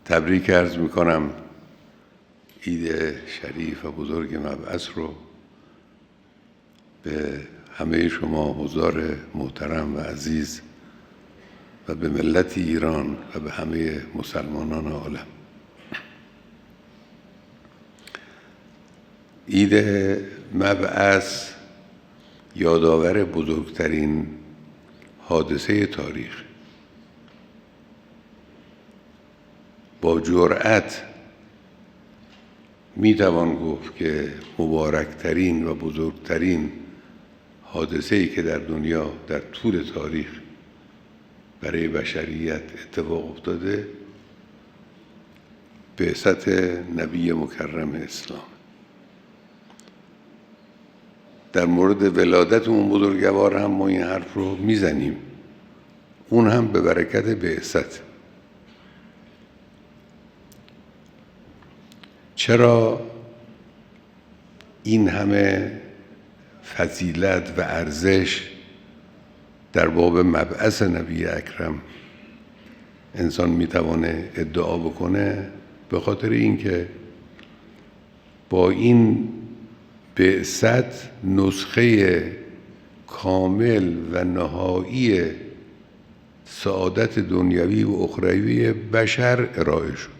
تبریک عرض میکنم عید شریف و بزرگ مبعث رو به همه شما حضار محترم و عزیز و به ملت ایران و به همه مسلمانان عالم. عید مبعث یادآور بزرگترین حادثه تاریخ، با جرأت میتوان گفت که مبارکترین و بزرگترین حادثه‌ای که در دنیا در طول تاریخ برای بشریت اتفاق افتاده بعثت نبی مکرم اسلام. در مورد ولادت اون بزرگوار هم ما این حرف رو میزنیم، اون هم به برکت بعثت. چرا این همه فضیلت و ارزش در باب مبعث نبی اکرم انسان میتوانه ادعا بکنه؟ به خاطر اینکه با این بعثت نسخه کامل و نهایی سعادت دنیوی و اخروی بشر ارائه شد.